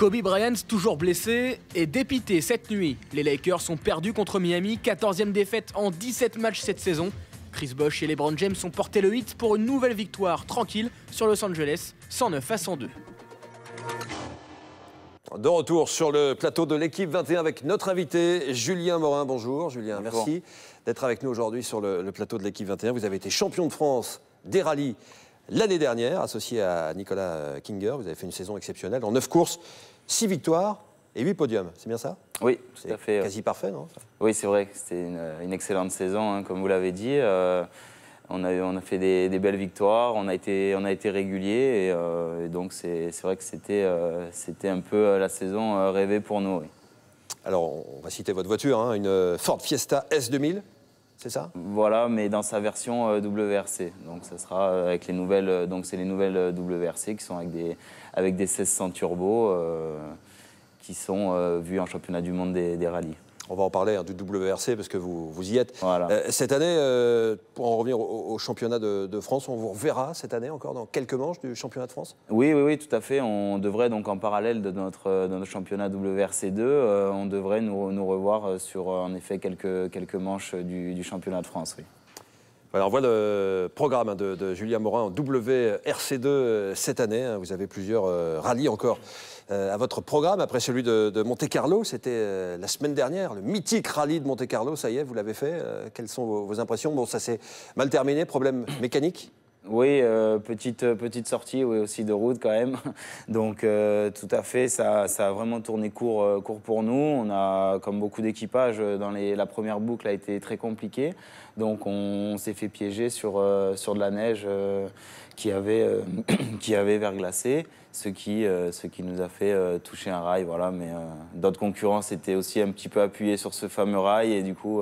Kobe Bryant toujours blessé et dépité cette nuit. Les Lakers ont perdu contre Miami, 14e défaite en 17 matchs cette saison. Chris Bosh et LeBron James ont porté le hit pour une nouvelle victoire tranquille sur Los Angeles, 109-102. De retour sur le plateau de l'équipe 21 avec notre invité Julien Morin. Bonjour Julien, Bonjour. Merci d'être avec nous aujourd'hui sur le plateau de l'équipe 21. Vous avez été champion de France des rallyes l'année dernière, associé à Nicolas Kinger. Vous avez fait une saison exceptionnelle en 9 courses, 6 victoires et 8 podiums. C'est bien ça? Oui, tout à fait. Quasi parfait, non? Oui, c'est vrai que c'était une excellente saison, hein, comme vous l'avez dit. On a fait des belles victoires, on a été réguliers et donc c'est vrai que c'était un peu la saison rêvée pour nous. Oui. Alors, on va citer votre voiture, hein, une Ford Fiesta S2000, c'est ça? Voilà, mais dans sa version WRC. Donc ça sera avec les nouvelles, donc c'est les nouvelles WRC qui sont avec des 1600 turbo qui sont vus en championnat du monde des rallyes. On va en parler du WRC parce que vous y êtes. Voilà. Cette année, pour en revenir au championnat de France, on vous reverra cette année encore dans quelques manches du championnat de France? Oui, tout à fait. On devrait donc en parallèle de notre championnat WRC2, on devrait nous revoir sur en effet quelques manches du championnat de France. Oui. Alors, on voit le programme de Julien Morin en WRC2 cette année. Vous avez plusieurs rallyes encore à votre programme. Après celui de Monte-Carlo, c'était la semaine dernière, le mythique rallye de Monte-Carlo. Ça y est, vous l'avez fait. Quelles sont vos impressions? Bon, ça s'est mal terminé, problème mécanique? Oui, petite sortie, oui, aussi de route quand même. Donc tout à fait, ça a vraiment tourné court pour nous. On a, comme beaucoup d'équipages, la première boucle a été très compliquée. Donc on s'est fait piéger sur de la neige qui avait verglacé, ce qui nous a fait toucher un rail. Voilà. Mais d'autres concurrents s'étaient aussi un petit peu appuyés sur ce fameux rail et du coup,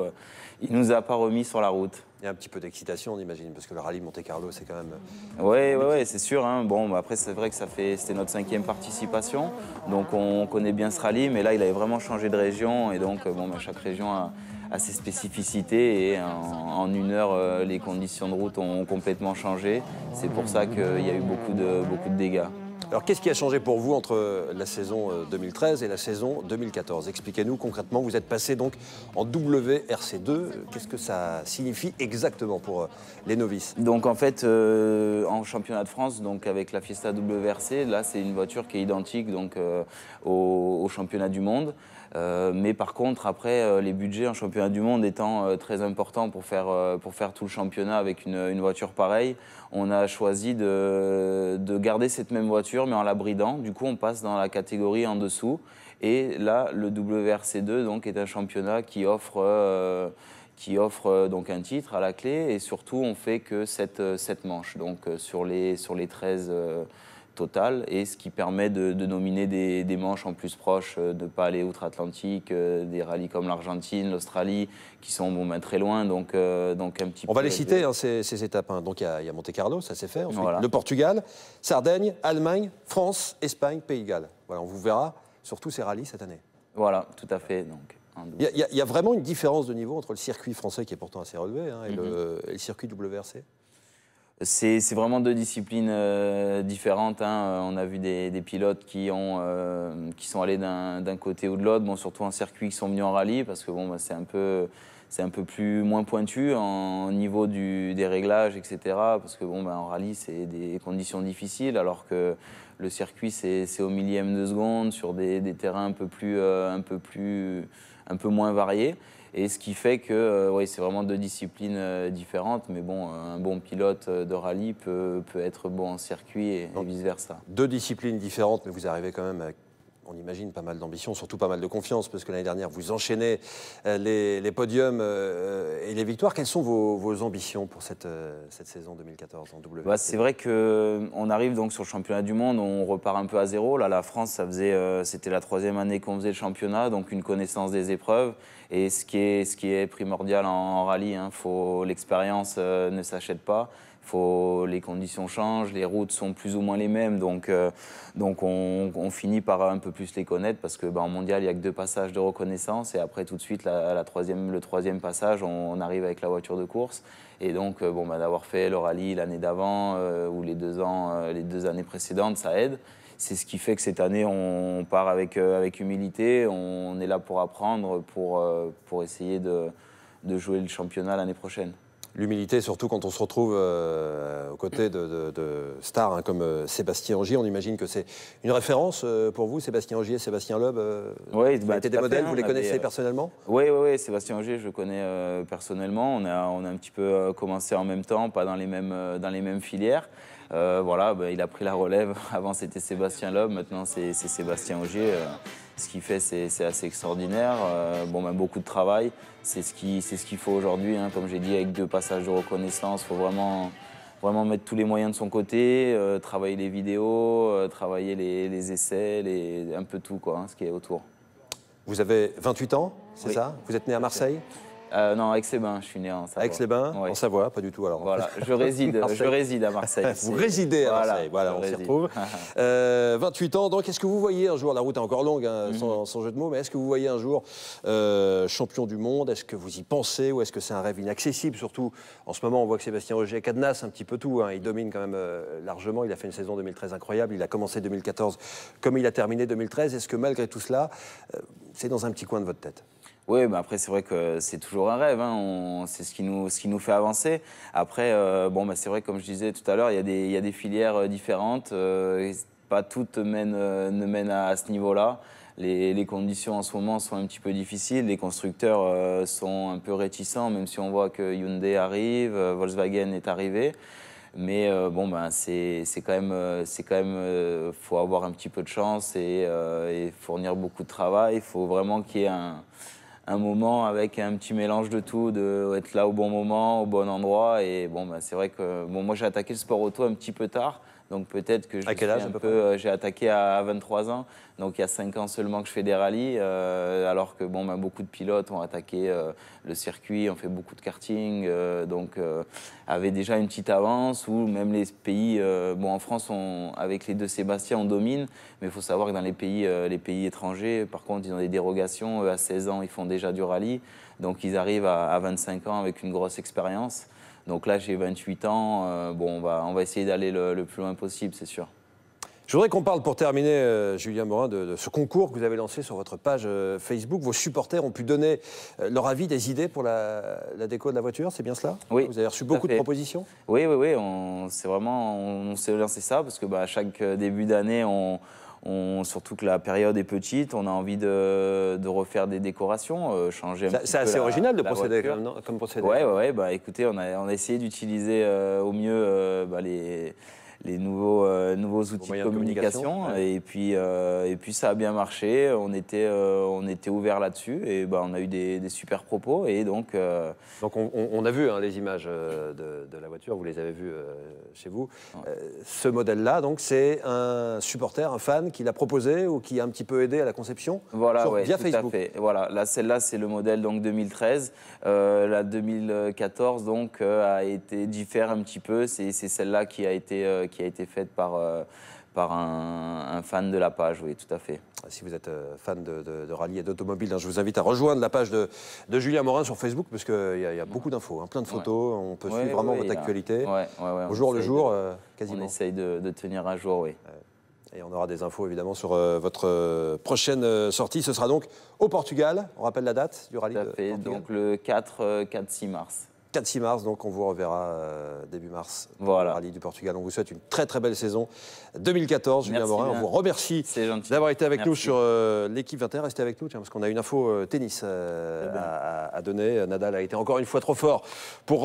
il ne nous a pas remis sur la route. Il y a un petit peu d'excitation, on imagine, parce que le rallye Monte-Carlo, c'est quand même... Oui, c'est sûr. Hein. Bon, après, c'est vrai que c'était notre 5e participation. Donc, on connaît bien ce rallye. Mais là, il avait vraiment changé de région. Et donc, chaque région a ses spécificités. Et en une heure, les conditions de route ont complètement changé. C'est pour ça qu'il y a eu beaucoup de dégâts. Alors, qu'est-ce qui a changé pour vous entre la saison 2013 et la saison 2014? Expliquez-nous concrètement. Vous êtes passé donc en WRC2. Qu'est-ce que ça signifie exactement pour les novices? Donc, en fait, en championnat de France, donc avec la Fiesta WRC, là, c'est une voiture qui est identique donc, au championnat du monde. Mais par contre, après, les budgets en championnat du monde étant très importants pour faire tout le championnat avec une voiture pareille, on a choisi de garder cette même voiture, mais en la bridant. Du coup, on passe dans la catégorie en dessous. Et là, le WRC2 donc, est un championnat qui offre donc un titre à la clé. Et surtout, on fait que 7 manches donc, sur les 13 total, et ce qui permet de nominer des manches en plus proches, de ne pas aller outre-Atlantique, des rallyes comme l'Argentine, l'Australie, qui sont très loin, donc un petit peu... On va les citer, hein, ces étapes. Hein. Donc il y a Monte-Carlo, ça s'est fait. Ensuite, voilà. Le Portugal, Sardaigne, Allemagne, France, Espagne, Pays de Galles. Voilà, on vous verra sur tous ces rallyes cette année. Voilà, tout à fait. Donc, il y a vraiment une différence de niveau entre le circuit français, qui est pourtant assez relevé, hein, et le circuit WRC? C'est vraiment 2 disciplines différentes. Hein. On a vu des pilotes qui sont allés d'un côté ou de l'autre, bon, surtout en circuit, qui sont venus en rallye, parce que bon, c'est un peu moins pointu en niveau des réglages, etc. Parce que bon, en rallye, c'est des conditions difficiles, alors que le circuit, c'est au millième de seconde, sur des terrains un peu moins variés. Et ce qui fait que oui, c'est vraiment 2 disciplines différentes, mais bon, un bon pilote de rallye peut être bon en circuit et vice-versa. 2 disciplines différentes, mais vous arrivez quand même avec, on imagine, pas mal d'ambition, surtout pas mal de confiance, parce que l'année dernière, vous enchaînez les podiums et les victoires. Quelles sont vos ambitions pour cette saison 2014 en WRC? C'est vrai qu'on arrive donc sur le championnat du monde, on repart un peu à zéro. Là, la France, c'était la 3e année qu'on faisait le championnat, donc une connaissance des épreuves. Et ce qui est primordial en rallye, hein, l'expérience ne s'achète pas. Les conditions changent, les routes sont plus ou moins les mêmes, donc on finit par un peu plus les connaître, parce que en mondial, il n'y a que 2 passages de reconnaissance, et après tout de suite, le 3e passage, on arrive avec la voiture de course. Et donc d'avoir fait le rallye l'année d'avant ou les 2 années précédentes, ça aide. c'est ce qui fait que cette année, on part avec humilité. On est là pour apprendre, pour essayer de jouer le championnat l'année prochaine. L'humilité, surtout quand on se retrouve aux côtés de stars hein, comme Sébastien Ogier. On imagine que c'est une référence pour vous, Sébastien Ogier, Sébastien Loeb. Oui, vous étiez des modèles, vous les connaissez personnellement? Oui, Sébastien Ogier, je le connais personnellement. On a un petit peu commencé en même temps, pas dans les mêmes filières. Voilà, il a pris la relève. Avant, c'était Sébastien Loeb, maintenant, c'est Sébastien Ogier. Ce qu'il fait, c'est assez extraordinaire. Beaucoup de travail. C'est ce qu'il faut aujourd'hui. Hein. Comme j'ai dit, avec 2 passages de reconnaissance, il faut vraiment mettre tous les moyens de son côté, travailler les vidéos, travailler les essais, un peu tout, quoi, hein, ce qui est autour. Vous avez 28 ans, c'est ça? Vous êtes né à Marseille? Non, à Aix-les-Bains, je suis né en Savoie. Aix-les-Bains, oui. En Savoie, pas du tout alors. Voilà, je réside à Marseille. Vous résidez à Marseille, voilà, on s'y retrouve. 28 ans, donc est-ce que vous voyez un jour, la route est encore longue, hein, sans jeu de mots, mais est-ce que vous voyez un jour champion du monde? Est-ce que vous y pensez ou est-ce que c'est un rêve inaccessible? Surtout, en ce moment, on voit que Sébastien Ogier cadenasse un petit peu tout, hein, il domine quand même largement, il a fait une saison 2013 incroyable, il a commencé 2014 comme il a terminé 2013. Est-ce que malgré tout cela, c'est dans un petit coin de votre tête? Oui, après, c'est vrai que c'est toujours un rêve. Hein. C'est ce qui nous fait avancer. Après, c'est vrai, comme je disais tout à l'heure, il y a des filières différentes. Pas toutes ne mènent à ce niveau-là. Les conditions en ce moment sont un petit peu difficiles. Les constructeurs sont un peu réticents, même si on voit que Hyundai arrive, Volkswagen est arrivé. Mais c'est quand même, faut avoir un petit peu de chance et fournir beaucoup de travail. Il faut vraiment qu'il y ait un moment avec un petit mélange de tout, d'être là au bon moment, au bon endroit. Et c'est vrai que moi j'ai attaqué le sport auto un petit peu tard, donc peut-être que j'ai attaqué à 23 ans, donc il y a 5 ans seulement que je fais des rallyes, alors que beaucoup de pilotes ont attaqué le circuit, ont fait beaucoup de karting, avaient déjà une petite avance, ou même les pays, en France, avec les 2 Sébastien, on domine, mais il faut savoir que dans les pays étrangers, par contre, ils ont des dérogations. Eux, à 16 ans, ils font déjà du rallye, donc ils arrivent à 25 ans avec une grosse expérience. Donc là, j'ai 28 ans, on va essayer d'aller le plus loin possible, c'est sûr. Je voudrais qu'on parle, pour terminer, Julien Morin, de ce concours que vous avez lancé sur votre page Facebook. Vos supporters ont pu donner leur avis, des idées pour la déco de la voiture, c'est bien cela? Oui. Vous avez reçu beaucoup de propositions? Oui, on s'est lancé ça, parce que à chaque début d'année, surtout que la période est petite, on a envie de refaire des décorations, changer un petit peu. C'est assez original de procéder comme procédé. Oui, écoutez, on a essayé d'utiliser au mieux les nouveaux outils de communication. Ouais. Et puis ça a bien marché, on était ouvert là-dessus et on a eu des super propos. Et donc on a vu les images de la voiture, vous les avez vues chez vous. Ce modèle-là, donc c'est un supporter, un fan qui l'a proposé ou qui a un petit peu aidé à la conception via Facebook. Tout à fait. Voilà, celle-là c'est le modèle donc 2013. La 2014 donc diffère un petit peu. C'est celle-là qui a été faite par un fan de la page, oui, tout à fait. Si vous êtes fan de rallye et d'automobile, je vous invite à rejoindre la page de Julien Morin sur Facebook, parce qu'il y a beaucoup d'infos, plein de photos, on peut suivre vraiment votre actualité, au jour le jour, quasiment. On essaye de tenir à jour, oui. Et on aura des infos évidemment sur votre prochaine sortie. Ce sera donc au Portugal. On rappelle la date du rallye. Tout à fait, donc le 4-6 mars. 4-6 mars, donc on vous reverra début mars au rallye du Portugal. On vous souhaite une très très belle saison 2014. Julien Morin, on vous remercie d'avoir été avec nous sur l'équipe 21. Restez avec nous, parce qu'on a une info tennis à donner. Nadal a été encore une fois trop fort pour